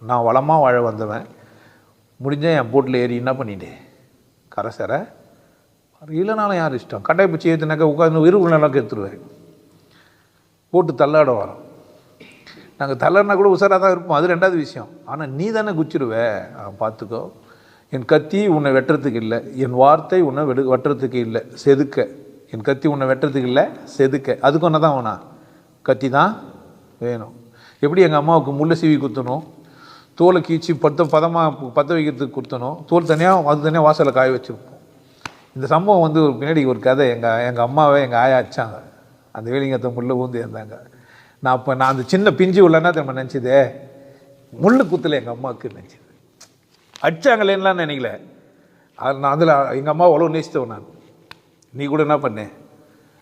நான் வளமாக வாழ வந்தவன். முடிஞ்சால் என் போட்டில் ஏறி என்ன பண்ணிட்டேன், கரை சேர. இல்லைனாலும் யார் இஷ்டம், கட்டாய பிச்சு ஏற்றுனாக்கா உட்காந்து விரும்புலாம் எடுத்துருவேன். போட்டு தள்ளாட வரோம். நாங்கள் தள்ளனா கூட உசாராக தான் இருப்போம், அது ரெண்டாவது விஷயம். ஆனால் நீ தானே குச்சிடுவே, பார்த்துக்கோ. என் கத்தி உன்னை வெட்டுறதுக்கு இல்லை, என் வார்த்தை உன்னை வெட்டுறதுக்கு இல்லை, செதுக்க. என் கத்தி உன்னை வெட்டுறதுக்கு இல்லை, செதுக்க. அதுக்கு ஒன்று தான் வேணா, கத்தி தான் வேணும். எப்படி எங்கள் அம்மாவுக்கு முள்ளை சீவி குத்தணும், தோலை கீச்சு பதமாக பற்ற வைக்கிறதுக்கு குத்தணும், தோல் தனியாக அது தனியாக வாசலில் காய வச்சுருப்போம். இந்த சம்பவம் வந்து பின்னாடி ஒரு கதை. எங்கள் அம்மாவை எங்கள் ஆயா அடித்தாங்க, அந்த வேலிங்கத்தை முள்ளை ஊந்து இருந்தாங்க. நான் அந்த சின்ன பிஞ்சு உள்ளன்னா நம்ம நினச்சிதே, முள்ளு குத்தில் எங்கள் அம்மாவுக்கு நினச்சிது. அடித்தாங்களேன்னெலாம் நினைக்கல. நான் அதில் எங்கள் அம்மா அவ்வளோ நேசித்தவன் நான். நீ கூட என்ன பண்ணேன்,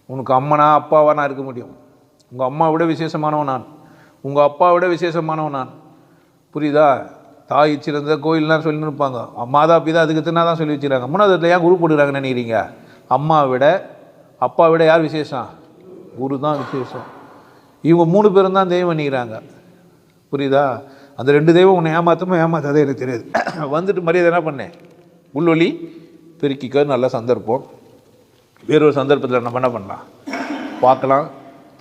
உனக்கு அம்மனா அப்பாவா நான் இருக்க முடியும். உங்கள் அம்மா விட விசேஷமானவன் நான், உங்கள் அப்பா விட விசேஷமானவன் நான். புரியுதா? தாய் சிறந்த கோயில்லாம் சொல்லின்னு இருப்பாங்க, மாதா பிதா அதுக்கு தின்னா தான் சொல்லி வச்சுக்கிறாங்க. மூணாவது ஏன் குரு போட்டுக்கிறாங்கன்னு நினைக்கிறீங்க? அம்மா விட அப்பா விட யார் விசேஷம்? குரு தான் விசேஷம். இவங்க 3 பேரும் தான் தெய்வம் பண்ணிக்கிறாங்க. புரியுதா? அந்த 2 தெய்வம் உன்னை ஏமாத்தாதே எனக்கு தெரியாது. வந்துட்டு மரியாதை என்ன பண்ணேன், உள்வொலி பெருக்கிக்க. நல்ல சந்தர்ப்பம், வேறொரு சந்தர்ப்பத்தில் நம்ம என்ன பண்ணலாம் பார்க்கலாம்.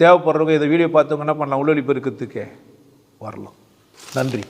தேவைப்படுறவங்க இதை வீடியோ பார்த்தவங்க என்ன பண்ணலாம், உள்வொலி பெருக்கிறதுக்கே வரலாம். நன்றி.